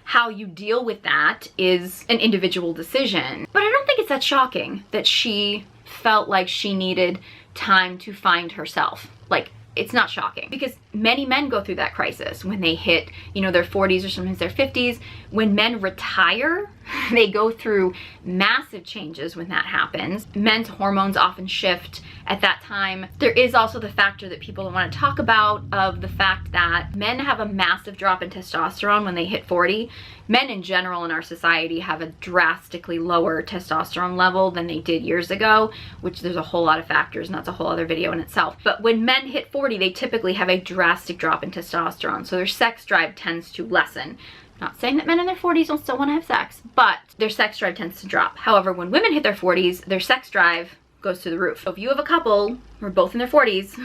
how you deal with that is an individual decision. But I don't think it's that shocking that she felt like she needed time to find herself. Like, it's not shocking because many men go through that crisis when they hit, you know, their 40s or sometimes their 50s. When men retire, they go through massive changes when that happens. Men's hormones often shift at that time. There is also the factor that people don't want to talk about of the fact that men have a massive drop in testosterone when they hit 40. Men in general in our society have a drastically lower testosterone level than they did years ago, which there's a whole lot of factors and that's a whole other video in itself. But when men hit 40, they typically have a drastic drop in testosterone. So their sex drive tends to lessen. Not saying that men in their 40s don't still want to have sex, but their sex drive tends to drop. However, when women hit their 40s, their sex drive goes through the roof. So if you have a couple who are both in their 40s,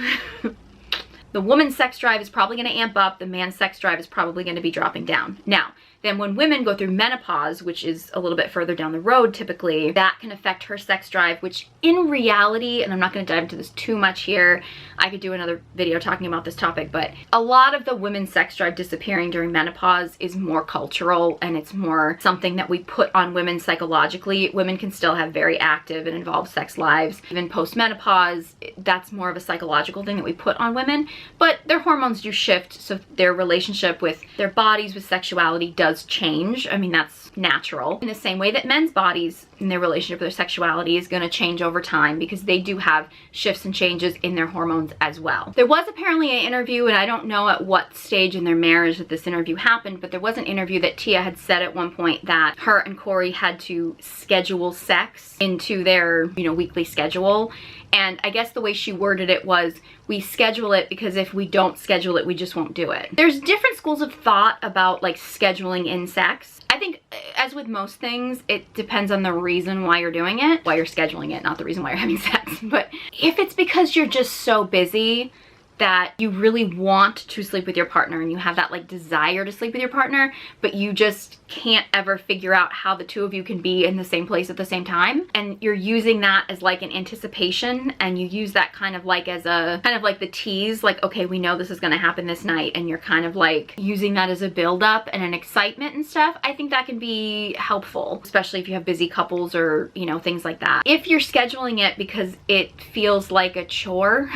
the woman's sex drive is probably going to amp up, the man's sex drive is probably going to be dropping down. Now, then when women go through menopause, which is a little bit further down the road typically, that can affect her sex drive, which in reality, and I'm not going to dive into this too much here, I could do another video talking about this topic, but a lot of the women's sex drive disappearing during menopause is more cultural and it's more something that we put on women psychologically. Women can still have very active and involved sex lives. Even post-menopause, that's more of a psychological thing that we put on women, but their hormones do shift, so their relationship with their bodies, with sexuality does change. I mean, that's natural. In the same way that men's bodies and their relationship with their sexuality is going to change over time because they do have shifts and changes in their hormones as well. There was apparently an interview, and I don't know at what stage in their marriage that this interview happened, but there was an interview that Tia had said at one point that her and Cory had to schedule sex into their, you know, weekly schedule. And I guess the way she worded it was, we schedule it because if we don't schedule it, we just won't do it. There's different schools of thought about like scheduling in sex. I think as with most things, it depends on the reason why you're doing it, why you're scheduling it, not the reason why you're having sex. But if it's because you're just so busy that you really want to sleep with your partner and you have that like desire to sleep with your partner, but you just can't ever figure out how the two of you can be in the same place at the same time, and you're using that as like an anticipation, and you use that kind of like as a kind of like the tease, like, okay, we know this is going to happen this night, and you're kind of like using that as a build up and an excitement and stuff. I think that can be helpful, especially if you have busy couples or, you know, things like that. If you're scheduling it because it feels like a chore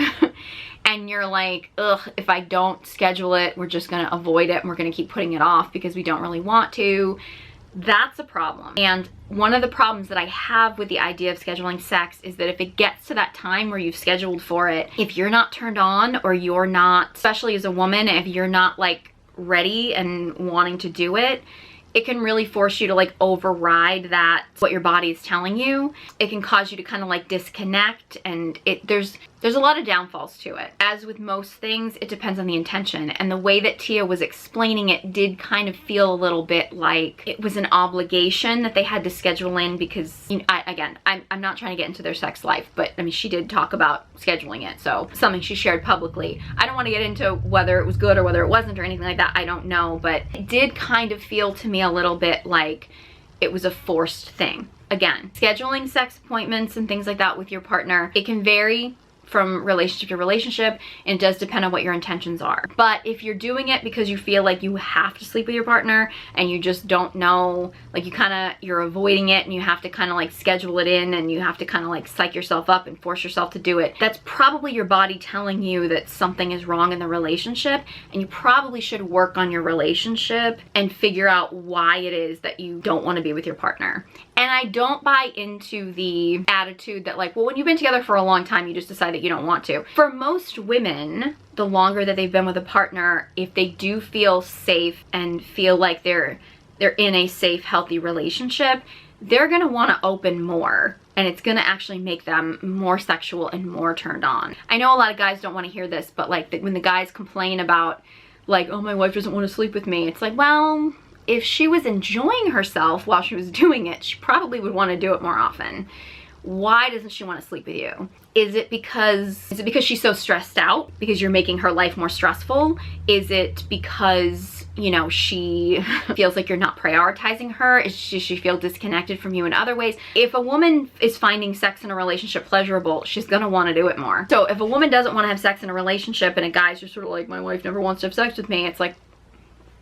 and you're like, ugh, if I don't schedule it, we're just gonna avoid it and we're gonna keep putting it off because we don't really want to, that's a problem. And one of the problems that I have with the idea of scheduling sex is that if it gets to that time where you've scheduled for it, if you're not turned on, or you're not, especially as a woman, if you're not like ready and wanting to do it, it can really force you to like override that, what your body is telling you. It can cause you to kind of like disconnect, and there's a lot of downfalls to it. As with most things, it depends on the intention, and the way that Tia was explaining it did kind of feel a little bit like it was an obligation that they had to schedule in because, you know, I'm not trying to get into their sex life, but I mean, she did talk about scheduling it, so something she shared publicly. I don't want to get into whether it was good or whether it wasn't or anything like that, I don't know, but it did kind of feel to me a little bit like it was a forced thing. Again, scheduling sex appointments and things like that with your partner, it can vary from relationship to relationship, and it does depend on what your intentions are. But if you're doing it because you feel like you have to sleep with your partner and you just don't know, like you're avoiding it and you have to kind of like schedule it in and you have to kind of like psych yourself up and force yourself to do it, that's probably your body telling you that something is wrong in the relationship, and you probably should work on your relationship and figure out why it is that you don't want to be with your partner. And I don't buy into the attitude that like, well, when you've been together for a long time, you just decide that you don't want to. For most women, the longer that they've been with a partner, if they do feel safe and feel like they're in a safe, healthy relationship, they're gonna wanna open more, and it's gonna actually make them more sexual and more turned on. I know a lot of guys don't wanna hear this, but like when the guys complain about like, oh, my wife doesn't wanna sleep with me, it's like, well, if she was enjoying herself while she was doing it, she probably would want to do it more often. Why doesn't she want to sleep with you? Is it because she's so stressed out because you're making her life more stressful? Is it because, you know, she feels like you're not prioritizing her? Does she feel disconnected from you in other ways? If a woman is finding sex in a relationship pleasurable, she's gonna want to do it more. So if a woman doesn't want to have sex in a relationship and a guy's just sort of like, my wife never wants to have sex with me, it's like,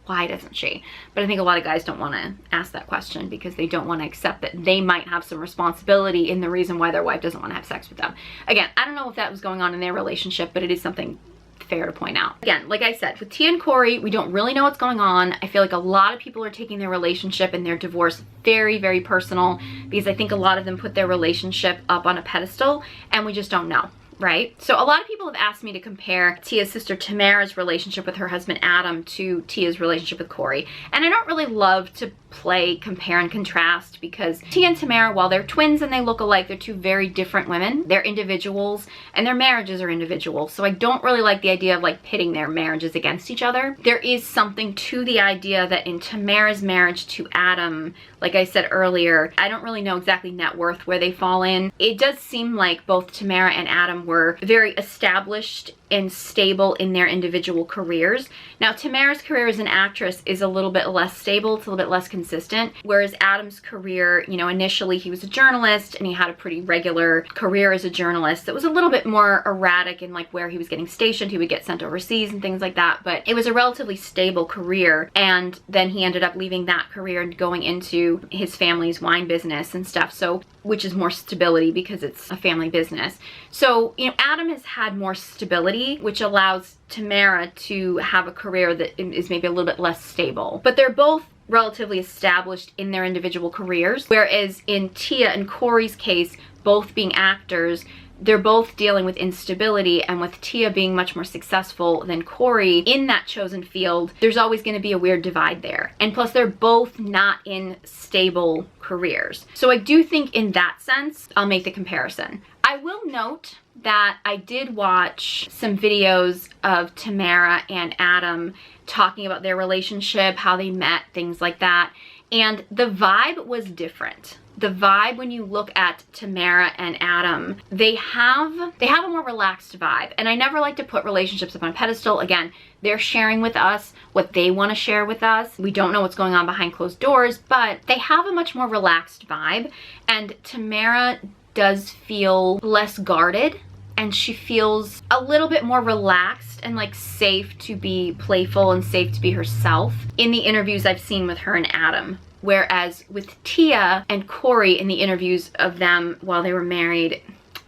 why doesn't she? But I think a lot of guys don't want to ask that question because they don't want to accept that they might have some responsibility in the reason why their wife doesn't want to have sex with them. Again, I don't know if that was going on in their relationship, but it is something fair to point out. Again, like I said, with Tia and Cory, we don't really know what's going on. I feel like a lot of people are taking their relationship and their divorce very, very personal because I think a lot of them put their relationship up on a pedestal, and we just don't know. Right? So a lot of people have asked me to compare Tia's sister Tamara's relationship with her husband Adam to Tia's relationship with Cory. And I don't really love to play compare and contrast because Tia and Tamara, while they're twins and they look alike, they're two very different women. They're individuals and their marriages are individual. So I don't really like the idea of like pitting their marriages against each other. There is something to the idea that in Tamara's marriage to Adam, like I said earlier, I don't really know exactly net worth where they fall in. It does seem like both Tamara and Adam were very established and stable in their individual careers. Now, Tamara's career as an actress is a little bit less stable, it's a little bit less consistent, whereas Adam's career, you know, initially he was a journalist and he had a pretty regular career as a journalist that was a little bit more erratic in like where he was getting stationed. He would get sent overseas and things like that, but it was a relatively stable career, and then he ended up leaving that career and going into his family's wine business and stuff, so which is more stability because it's a family business. So, you know, Adam has had more stability, which allows Tamara to have a career that is maybe a little bit less stable. But they're both relatively established in their individual careers, whereas in Tia and Cory's case, both being actors, they're both dealing with instability, and with Tia being much more successful than Cory in that chosen field, there's always going to be a weird divide there. And plus, they're both not in stable careers. So I do think in that sense, I'll make the comparison. I will note that I did watch some videos of Tamara and Adam talking about their relationship, how they met, things like that, and the vibe was different. The vibe when you look at Tamara and Adam, they have a more relaxed vibe. And I never like to put relationships up on a pedestal. Again, they're sharing with us what they want to share with us. We don't know what's going on behind closed doors, but they have a much more relaxed vibe. And Tamara does feel less guarded, and she feels a little bit more relaxed and like safe to be playful and safe to be herself in the interviews I've seen with her and Adam. Whereas with Tia and Cory in the interviews of them while they were married,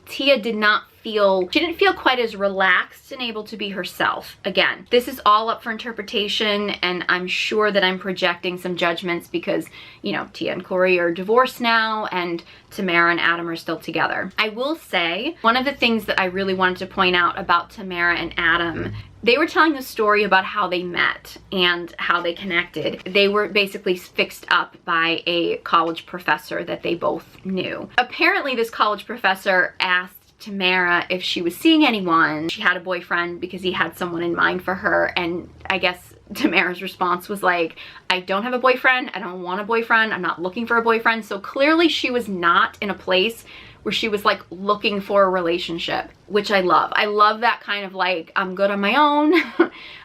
Tia did not feel, she didn't feel quite as relaxed and able to be herself. Again, this is all up for interpretation, and I'm sure that I'm projecting some judgments because, you know, Tia and Cory are divorced now and Tamara and Adam are still together. I will say, one of the things that I really wanted to point out about Tamara and Adam, they were telling the story about how they met and how they connected. They were basically fixed up by a college professor that they both knew. Apparently, this college professor asked Tamara if she was seeing anyone. She had a boyfriend because he had someone in mind for her, and I guess Tamara's response was like, I don't have a boyfriend, I don't want a boyfriend, I'm not looking for a boyfriend. So clearly she was not in a place where she was like looking for a relationship, which I love. I love that kind of like, I'm good on my own,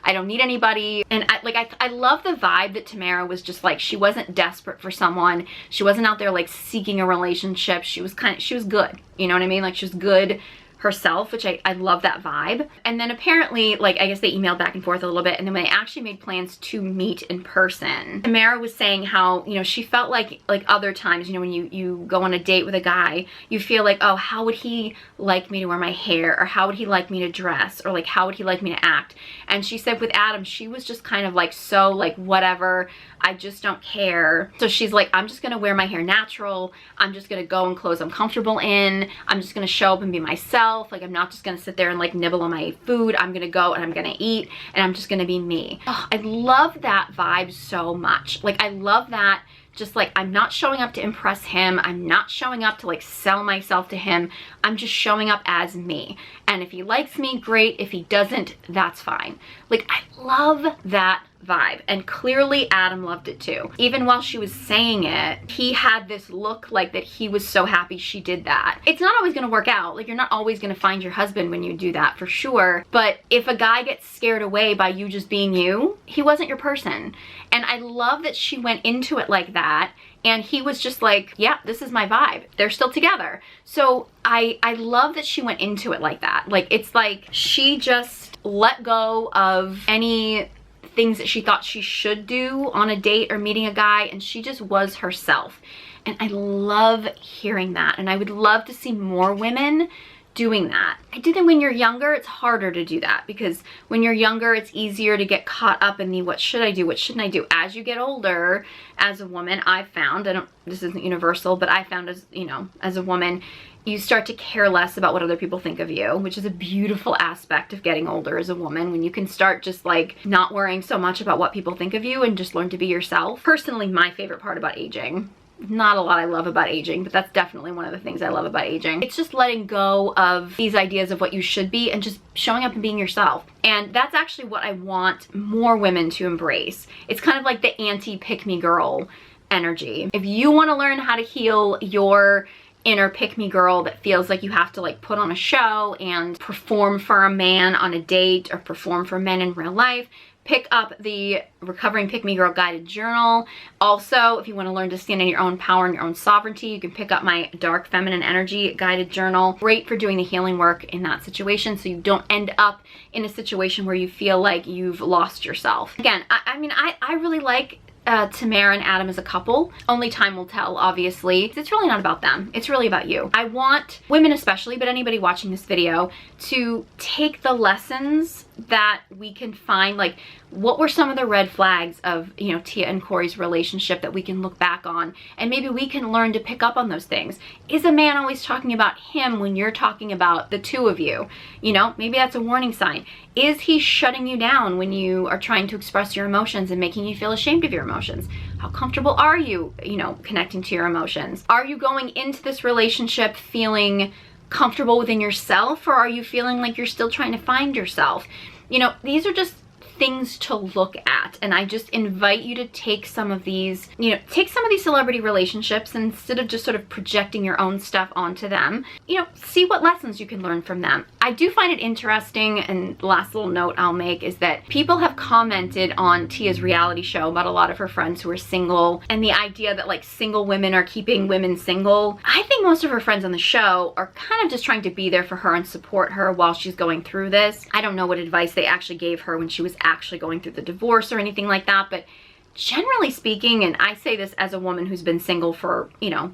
I don't need anybody. And I love the vibe that Tamara was just like, she wasn't desperate for someone, she wasn't out there like seeking a relationship, she was good, you know what I mean? Like, she was good herself, which I love that vibe. And then apparently, like, I guess they emailed back and forth a little bit, and then when they actually made plans to meet in person, Tamara was saying how, you know, she felt like other times, you know, when you go on a date with a guy, you feel like, oh, how would he like me to wear my hair, or how would he like me to dress, or like how would he like me to act? And she said with Adam, she was just kind of like, so like, whatever, I just don't care. So she's like, I'm just gonna wear my hair natural, I'm just gonna go in clothes I'm comfortable in, I'm just gonna show up and be myself. Like, I'm not just gonna sit there and like nibble on my food, I'm gonna go and I'm gonna eat and I'm just gonna be me. Oh, I love that vibe so much. Like, I love that. Just like, I'm not showing up to impress him, I'm not showing up to like sell myself to him, I'm just showing up as me. And if he likes me, great. If he doesn't, that's fine. Like, I love that vibe, and clearly Adam loved it too. Even while she was saying it, he had this look like that he was so happy she did that. It's not always gonna work out. Like, you're not always gonna find your husband when you do that, for sure. But if a guy gets scared away by you just being you, he wasn't your person. And I love that she went into it like that, and he was just like, yeah, this is my vibe. They're still together. So I love that she went into it like that. Like, it's like she just let go of any things that she thought she should do on a date or meeting a guy, and she just was herself. And I love hearing that, and I would love to see more women doing that. I do think when you're younger, it's harder to do that, because when you're younger, it's easier to get caught up in the what should I do, what shouldn't I do. As you get older, as a woman, I've found, this isn't universal, but I found, as you know, as a woman, you start to care less about what other people think of you, which is a beautiful aspect of getting older as a woman, when you can start just like not worrying so much about what people think of you and just learn to be yourself. Personally, my favorite part about aging, not a lot I love about aging, but that's definitely one of the things I love about aging. It's just letting go of these ideas of what you should be and just showing up and being yourself. And that's actually what I want more women to embrace. It's kind of like the anti-pick-me-girl energy. If you want to learn how to heal your inner pick-me-girl that feels like you have to like put on a show and perform for a man on a date or perform for men in real life, pick up the Recovering Pick-Me-Girl Guided Journal. Also, if you want to learn to stand in your own power and your own sovereignty, you can pick up my Dark Feminine Energy Guided Journal. Great for doing the healing work in that situation, so you don't end up in a situation where you feel like you've lost yourself. Again, I really like Tamara and Adam as a couple. Only time will tell, obviously. It's really not about them. It's really about you. I want women especially, but anybody watching this video, to take the lessons that we can find, like what were some of the red flags of, you know, Tia and Cory's relationship that we can look back on, and maybe we can learn to pick up on those things. Is a man always talking about him when you're talking about the two of you? You know, maybe that's a warning sign. Is he shutting you down when you are trying to express your emotions and making you feel ashamed of your emotions? How comfortable are you, you know, connecting to your emotions? Are you going into this relationship feeling comfortable within yourself, or are you feeling like you're still trying to find yourself? You know, these are just things to look at, and I just invite you to take some of these, you know, take some of these celebrity relationships, and instead of just sort of projecting your own stuff onto them, you know, see what lessons you can learn from them. I do find it interesting, and the last little note I'll make is that people have commented on Tia's reality show about a lot of her friends who are single, and the idea that like single women are keeping women single. I think most of her friends on the show are kind of just trying to be there for her and support her while she's going through this. I don't know what advice they actually gave her when she was actually going through the divorce or anything like that, but generally speaking, and I say this as a woman who's been single for, you know,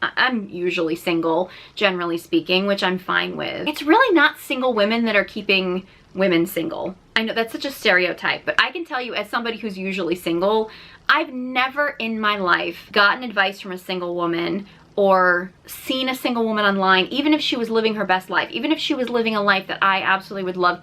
I'm usually single, generally speaking, which I'm fine with. It's really not single women that are keeping women single. I know that's such a stereotype, but I can tell you as somebody who's usually single, I've never in my life gotten advice from a single woman or seen a single woman online, even if she was living her best life, even if she was living a life that I absolutely would love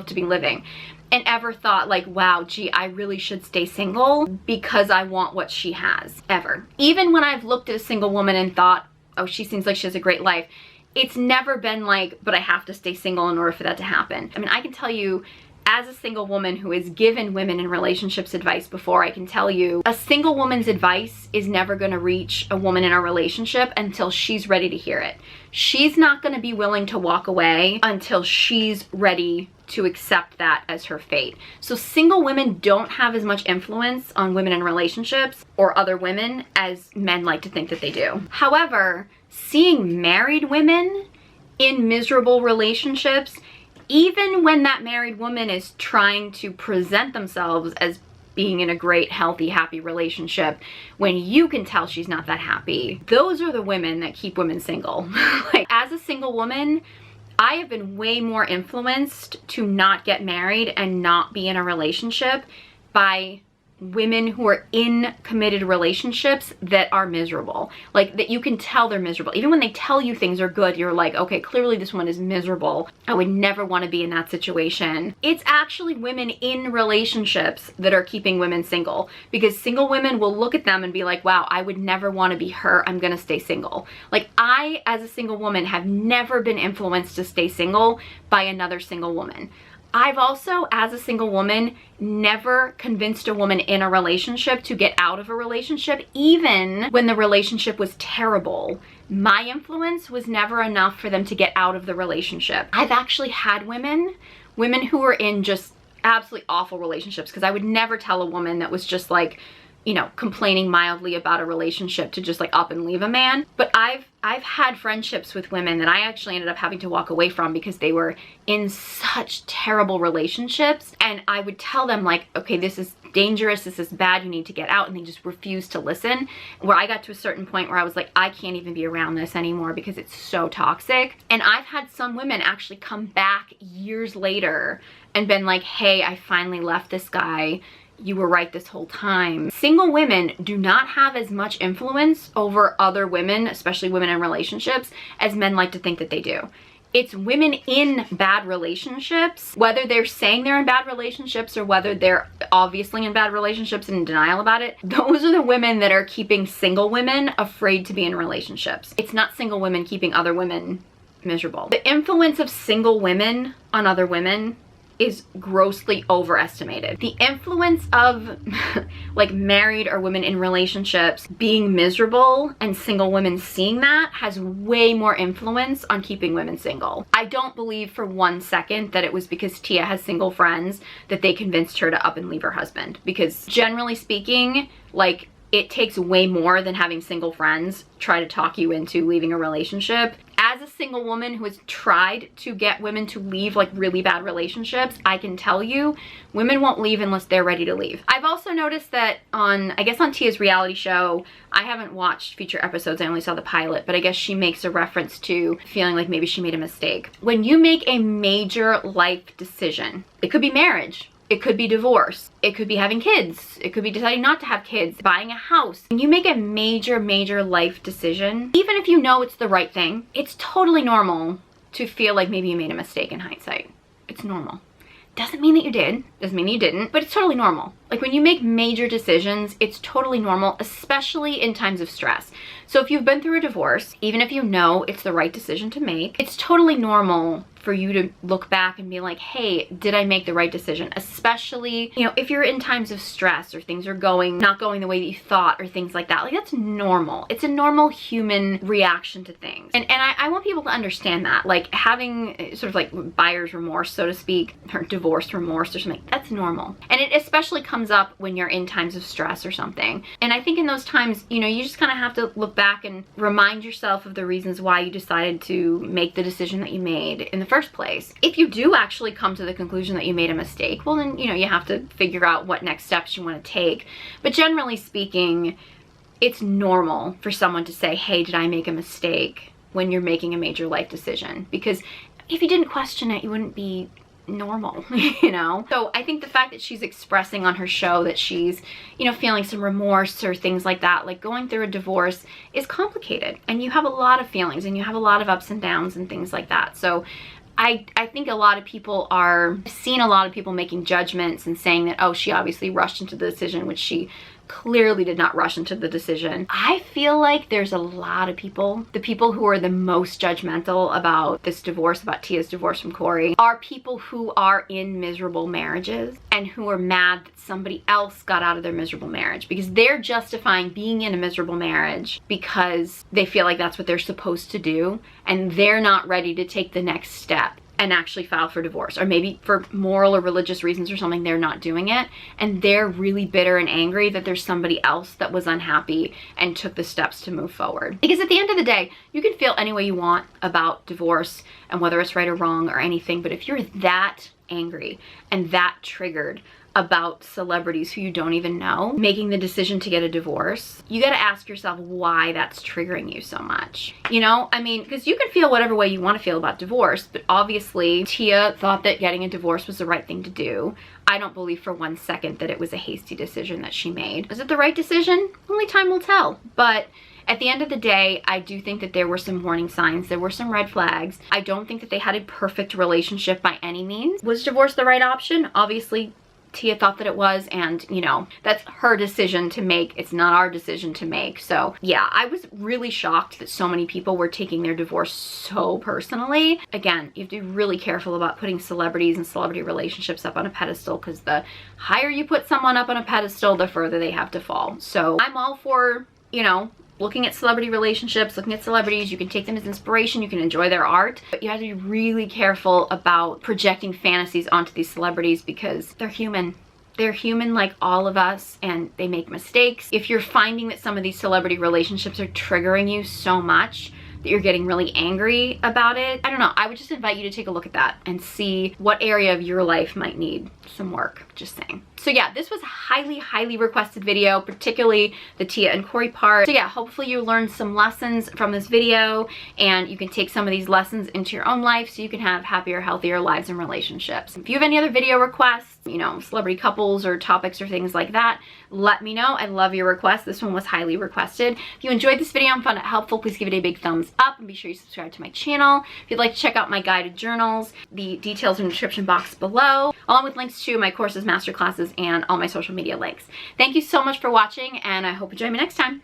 to be living, and ever thought like, wow, gee, I really should stay single because I want what she has, ever. Even when I've looked at a single woman and thought, oh, she seems like she has a great life, it's never been like, but I have to stay single in order for that to happen. I mean, I can tell you, as a single woman who has given women in relationships advice before, I can tell you a single woman's advice is never going to reach a woman in a relationship until she's ready to hear it. She's not going to be willing to walk away until she's ready to accept that as her fate. So single women don't have as much influence on women in relationships or other women as men like to think that they do. However, seeing married women in miserable relationships, even when that married woman is trying to present themselves as being in a great, healthy, happy relationship, when you can tell she's not that happy, those are the women that keep women single. Like, as a single woman, I have been way more influenced to not get married and not be in a relationship by women who are in committed relationships that are miserable. Like, that you can tell they're miserable. Even when they tell you things are good, you're like, okay, clearly this one is miserable. I would never want to be in that situation. It's actually women in relationships that are keeping women single, because single women will look at them and be like, wow, I would never want to be her. I'm gonna stay single. Like, I, as a single woman, have never been influenced to stay single by another single woman. I've also, as a single woman, never convinced a woman in a relationship to get out of a relationship, even when the relationship was terrible. My influence was never enough for them to get out of the relationship. I've actually had women who were in just absolutely awful relationships, because I would never tell a woman that was just like, you know, complaining mildly about a relationship to just like up and leave a man. But I've had friendships with women that I actually ended up having to walk away from because they were in such terrible relationships. And I would tell them like, okay, this is dangerous, this is bad, you need to get out. And they just refused to listen. Where I got to a certain point where I was like, I can't even be around this anymore because it's so toxic. And I've had some women actually come back years later and been like, hey, I finally left this guy. You were right this whole time. Single women do not have as much influence over other women, especially women in relationships, as men like to think that they do. It's women in bad relationships, whether they're saying they're in bad relationships or whether they're obviously in bad relationships and in denial about it. Those are the women that are keeping single women afraid to be in relationships. It's not single women keeping other women miserable. The influence of single women on other women is grossly overestimated. The influence of like married or women in relationships being miserable and single women seeing that has way more influence on keeping women single. I don't believe for 1 second that it was because Tia has single friends that they convinced her to up and leave her husband, because generally speaking, like, it takes way more than having single friends try to talk you into leaving a relationship. As a single woman who has tried to get women to leave like really bad relationships, I can tell you, women won't leave unless they're ready to leave. I've also noticed that on Tia's reality show, I haven't watched future episodes, I only saw the pilot, but I guess she makes a reference to feeling like maybe she made a mistake. When you make a major life decision, it could be marriage, it could be divorce, it could be having kids, it could be deciding not to have kids, buying a house. When you make a major life decision, even if you know it's the right thing, it's totally normal to feel like maybe you made a mistake in hindsight. It's normal. Doesn't mean that you did, doesn't mean you didn't, but it's totally normal. Like, when you make major decisions, it's totally normal, especially in times of stress. So if you've been through a divorce, even if you know it's the right decision to make, it's totally normal for you to look back and be like, hey, did I make the right decision? Especially, you know, if you're in times of stress or things are not going the way that you thought or things like that. Like, that's normal. It's a normal human reaction to things. And I want people to understand that. Like, having sort of like buyer's remorse, so to speak, or divorce remorse or something, that's normal. And it especially comes up when you're in times of stress or something. And I think in those times, you know, you just kind of have to look back and remind yourself of the reasons why you decided to make the decision that you made in the first place. If you do actually come to the conclusion that you made a mistake, well then, you know, you have to figure out what next steps you want to take. But generally speaking, it's normal for someone to say, hey, did I make a mistake, when you're making a major life decision. Because if you didn't question it, you wouldn't be normal, you know? So I think the fact that she's expressing on her show that she's, you know, feeling some remorse or things like that, like going through a divorce is complicated, and you have a lot of feelings and you have a lot of ups and downs and things like that. So I think a lot of people I've seen a lot of people making judgments and saying that, oh, she obviously rushed into the decision, which she clearly did not rush into the decision. I feel like there's a lot of people, the people who are the most judgmental about this divorce, about Tia's divorce from Cory, are people who are in miserable marriages and who are mad that somebody else got out of their miserable marriage, because they're justifying being in a miserable marriage because they feel like that's what they're supposed to do, and they're not ready to take the next step and actually file for divorce, or maybe for moral or religious reasons or something, they're not doing it, and they're really bitter and angry that there's somebody else that was unhappy and took the steps to move forward. Because at the end of the day, you can feel any way you want about divorce and whether it's right or wrong or anything, but if you're that angry and that triggered about celebrities who you don't even know making the decision to get a divorce, you got to ask yourself why that's triggering you so much. You know, I mean, because you can feel whatever way you want to feel about divorce, but obviously Tia thought that getting a divorce was the right thing to do. I don't believe for 1 second that it was a hasty decision that she made. Is it the right decision? Only time will tell. But at the end of the day, I do think that there were some warning signs. There were some red flags. I don't think that they had a perfect relationship by any means. Was divorce the right option? Obviously, Tia thought that it was, and you know, that's her decision to make. It's not our decision to make. So yeah, I was really shocked that so many people were taking their divorce so personally. Again, you have to be really careful about putting celebrities and celebrity relationships up on a pedestal, because the higher you put someone up on a pedestal, the further they have to fall. So I'm all for, you know, looking at celebrity relationships, looking at celebrities. You can take them as inspiration, you can enjoy their art, but you have to be really careful about projecting fantasies onto these celebrities, because they're human. They're human like all of us, and they make mistakes. If you're finding that some of these celebrity relationships are triggering you so much that you're getting really angry about it, I don't know, I would just invite you to take a look at that and see what area of your life might need some work, just saying. So yeah, this was a highly, highly requested video, particularly the Tia and Cory part. So yeah, hopefully you learned some lessons from this video, and you can take some of these lessons into your own life so you can have happier, healthier lives and relationships. If you have any other video requests, you know, celebrity couples or topics or things like that, let me know. I love your requests. This one was highly requested. If you enjoyed this video and found it helpful, please give it a big thumbs up, and be sure you subscribe to my channel. If you'd like to check out my guided journals, the details in the description box below, along with links to my courses, masterclasses, and all my social media links. Thank you so much for watching, and I hope you join me next time.